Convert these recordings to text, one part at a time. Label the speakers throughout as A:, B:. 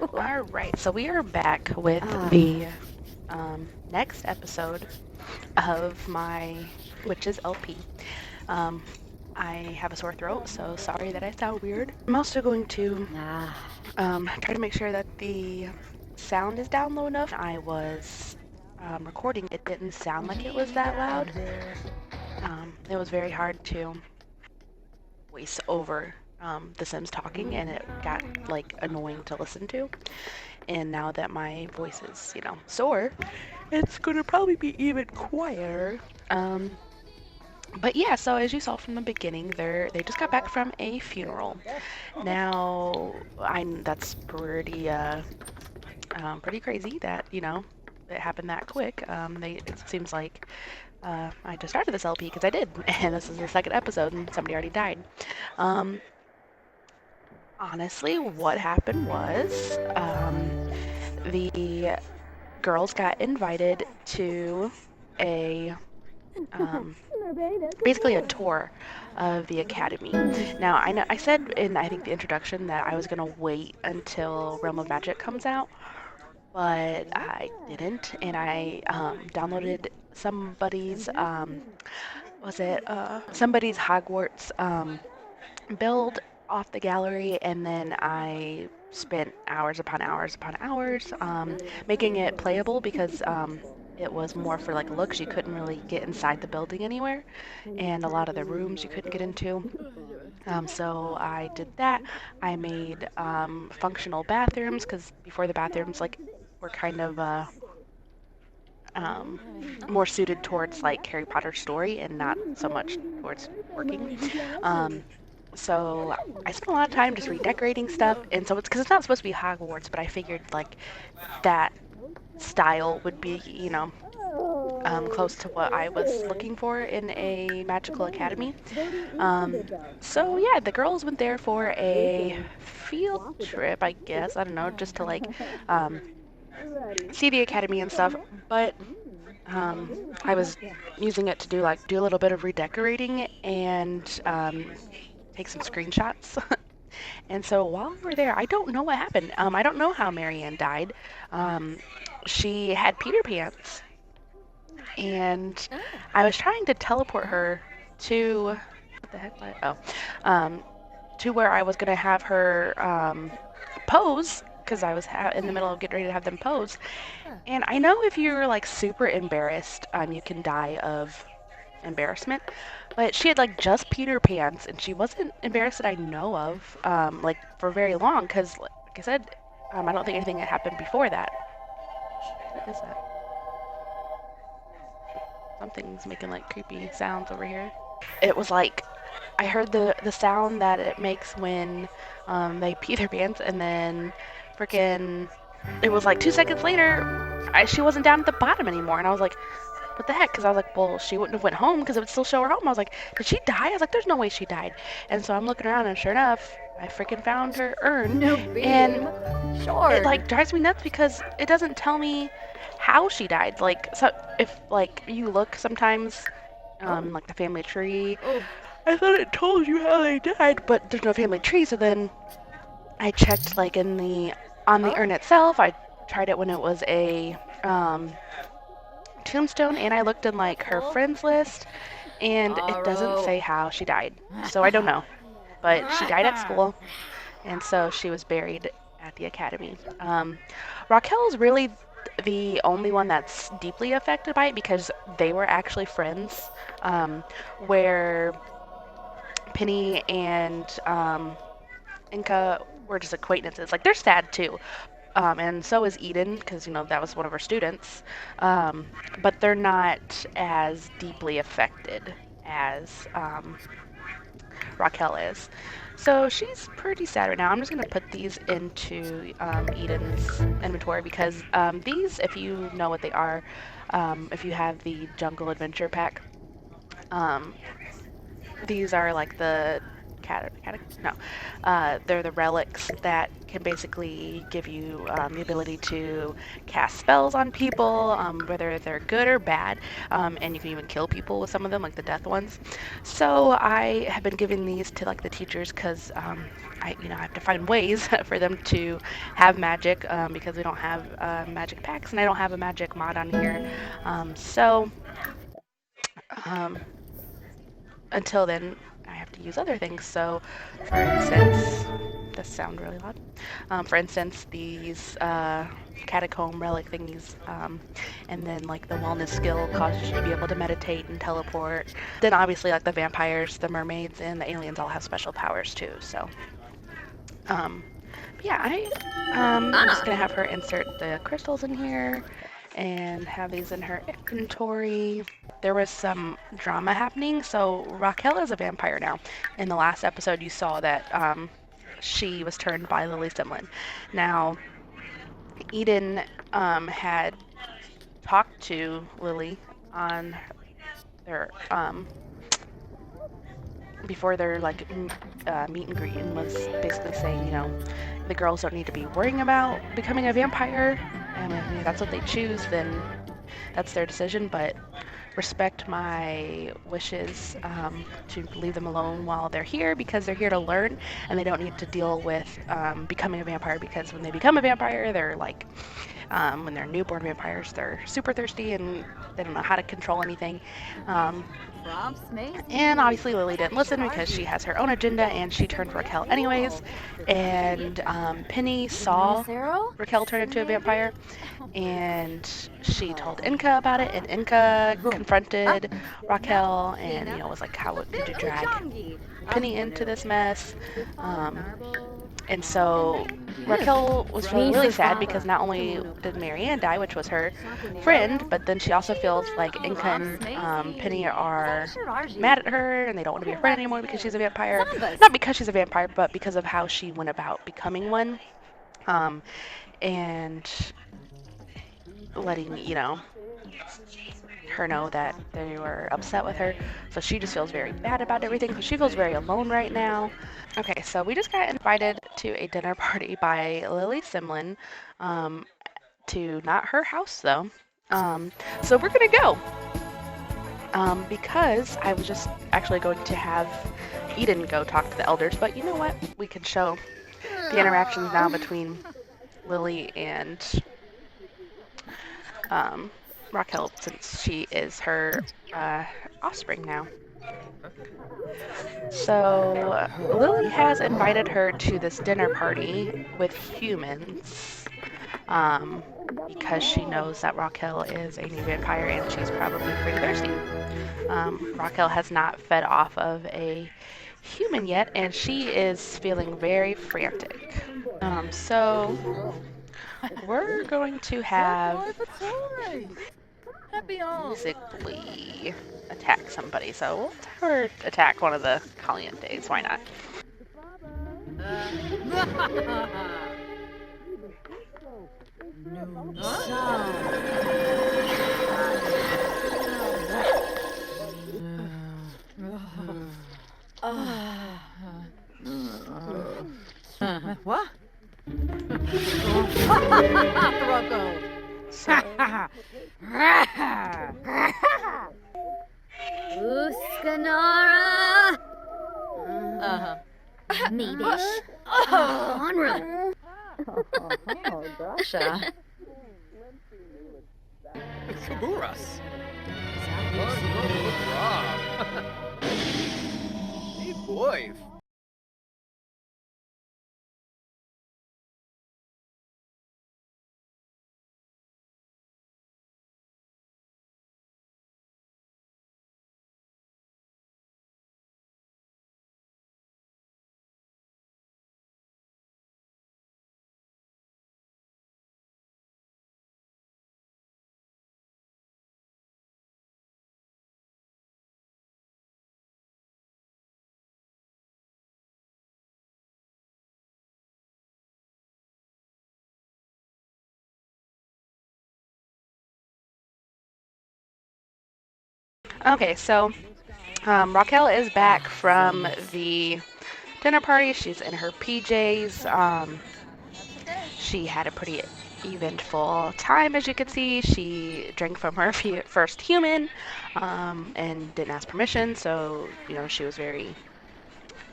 A: All right, so we are back with
B: Ah,
A: the next episode of my Witches LP. Um, I have a sore throat, so sorry that I sound weird. I'm also going to
B: nah.
A: try to make sure that the sound is down low enough. I was recording, it didn't sound like it was that loud. It was very hard to voice over The Sims talking, and it got like annoying to listen to. And now that my voice is, sore, it's gonna probably be even quieter. Um, but yeah, so as you saw from the beginning, they just got back from a funeral. Now, that's pretty crazy that it happened that quick. It seems like I just started this LP because I did, and this is the second episode, and somebody already died. Um, Honestly, what happened was the girls got invited to a um, basically a tour of the academy. Now, I know I said in I think the introduction that I was gonna wait until Realm of Magic comes out, but I didn't, and I downloaded somebody's was it somebody's Hogwarts build off the gallery, and then I spent hours upon hours upon hours making it playable because it was more for like looks. You couldn't really get inside the building anywhere, and a lot of the rooms you couldn't get into. So I did that. I made functional bathrooms because before the bathrooms like were kind of um, more suited towards like Harry Potter's story and not so much towards working. Um, so I spent a lot of time just redecorating stuff, and so it's because it's not supposed to be Hogwarts, but I figured like that style would be, close to what I was looking for in a magical academy. Um, so yeah, the girls went there for a field trip, I guess. I don't know, just to like um, see the academy and stuff. But I was using it to do a little bit of redecorating and take some screenshots. And so while we were there, I don't know what happened. I don't know how Marianne died. Um, she had Peter Pants, and I was trying to teleport her to what the heck? Um, to where I was gonna have her pose because I was in the middle of getting ready to have them pose. And I know if you're like super embarrassed, you can die of embarrassment. But she had like just Peter Pants, and she wasn't embarrassed that I know of, like for very long, because like I said, I don't think anything had happened before that. What is that? Something's making like creepy sounds over here. It was like I heard the sound that it makes when they pee their pants, and then freaking it was like 2 seconds later, she wasn't down at the bottom anymore, and I was like, what the heck? Because I was like, well, she wouldn't have went home because it would still show her home. I was like, did she die? I was like, there's no way she died. And so I'm looking around, and sure enough, I freaking found her urn,
B: No
A: and
B: beam.
A: it
B: Sure.
A: like drives me nuts because it doesn't tell me how she died. Like, so if like you look sometimes, like the family tree,
B: Oh,
A: I thought it told you how they died, but there's no family tree. So then I checked like in the on the urn itself. I tried it when it was a tombstone, and I looked in like her friends list, and it doesn't
B: Aro.
A: say how she died. So I don't know. But she died at school, and so she was buried at the academy. Raquel's really the only one that's deeply affected by it because they were actually friends, where Penny and Inca were just acquaintances. Like they're sad too, and so is Eden because that was one of her students. Um, but they're not as deeply affected as Raquel is. So she's pretty sad right now. I'm just gonna put these into Eden's inventory because these, if you know what they are, if you have the Jungle Adventure pack, um, these are like the no, they're the relics that can basically give you the ability to cast spells on people, whether they're good or bad, and you can even kill people with some of them, like the death ones. So I have been giving these to like the teachers because I have to find ways for them to have magic because we don't have magic packs and I don't have a magic mod on here. So um, until then, I have to use other things. So, for instance, this sound really loud. For instance, these catacomb relic thingies, and then like the wellness skill causes you to be able to meditate and teleport. Then obviously like the vampires, the mermaids, and the aliens all have special powers too. So, um, yeah, I'm just gonna have her insert the crystals in here and have these in her inventory. There was some drama happening. So Raquel is a vampire now. In the last episode, you saw that she was turned by Lily Simlin. Now, Eden had talked to Lily on their before their like meet and greet, and was basically saying, the girls don't need to be worrying about becoming a vampire. And if that's what they choose, then that's their decision. But respect my wishes to leave them alone while they're here because they're here to learn and they don't need to deal with becoming a vampire because when they become a vampire, they're like, when they're newborn vampires, they're super thirsty and they don't know how to control anything. Um, and obviously Lily didn't listen because she has her own agenda and she turned Raquel anyways. And Penny saw Raquel turn into a vampire and she told Inca about it, and Inca confronted Raquel and was like, how could you drag Penny into this mess? And so Raquel was feeling really sad because not only did Marianne die, which was her friend, but then she also feels like Inca and Penny are mad at her and they don't want to be a friend anymore because she's a vampire. Not because she's a vampire, but because of how she went about becoming one. And letting, her know that they were upset with her. So she just feels very bad about everything. So she feels very alone right now. Okay, so we just got invited to a dinner party by Lily Simlin, to not her house though. So we're gonna go. Because I was just actually going to have Eden go talk to the elders, but you know what? We can show the interactions now between Lily and Raquel, since she is her offspring now. So Lily has invited her to this dinner party with humans because she knows that Raquel is a new vampire and she's probably pretty thirsty. Raquel has not fed off of a human yet and she is feeling very frantic. So we're going to have basically attack somebody. So we'll have her attack one of the Calientes. Why not?
B: What?
C: Uskanara! Medish. Onra!
B: Gotcha.
D: Kaburas. Hey, boy.
A: Okay, so Raquel is back from the dinner party. She's in her PJs. She had a pretty eventful time, as you can see. She drank from her first human and didn't ask permission, so, you know, she was very...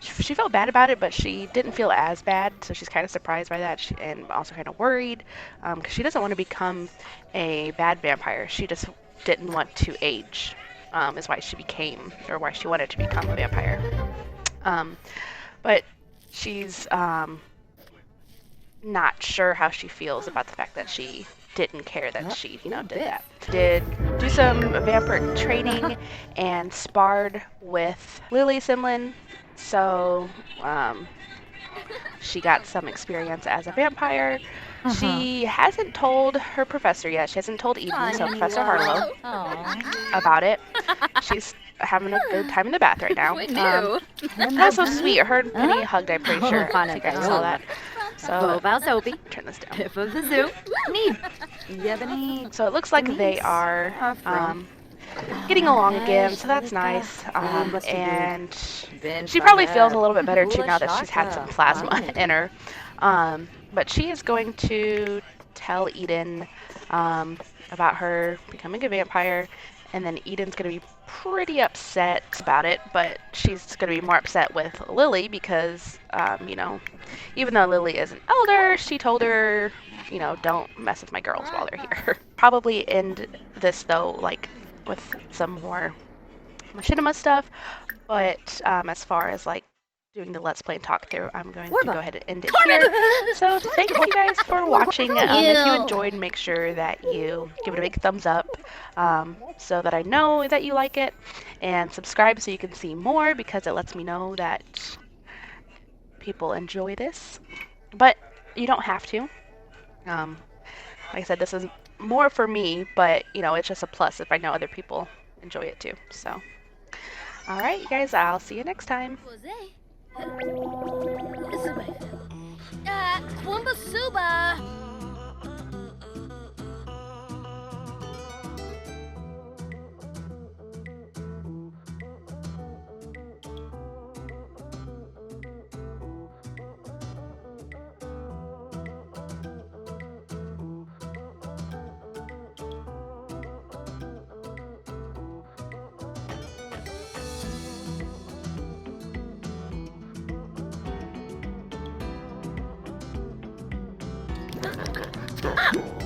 A: She felt bad about it, but she didn't feel as bad, so she's kind of surprised by that and also kind of worried because she doesn't want to become a bad vampire. She just didn't want to age, is why she became, or why she wanted to become a vampire. But she's not sure how she feels about the fact that she didn't care that she, you know, did that. Did do some vampire training and sparred with Lily Simlin, so she got some experience as a vampire. She hasn't told her professor yet. She hasn't told Eden, so Professor Harlow, about it. She's having a good time in the bath right now. That's so sweet. Her and Penny hugged, I'm pretty sure. I think I saw that. So, turn this down. So it looks like they are getting along again, so that's nice. And she probably feels a little bit better too now that she's had some plasma in her. But she is going to tell Eden about her becoming a vampire, and then Eden's going to be pretty upset about it, but she's going to be more upset with Lily because, you know, even though Lily is an elder, she told her, you know, don't mess with my girls while they're here. Probably end this, though, like, with some more machinima stuff, but as far as, like, doing the Let's Play and talk through, I'm going to go ahead and end it here. So thank you guys for watching. If you enjoyed, make sure that you give it a big thumbs up so that I know that you like it, and subscribe so you can see more because it lets me know that people enjoy this. But you don't have to. Like I said, this is more for me, but you know, it's just a plus if I know other people enjoy it too. So alright, you guys, I'll see you next time.
C: Kwamba Suba! Ah!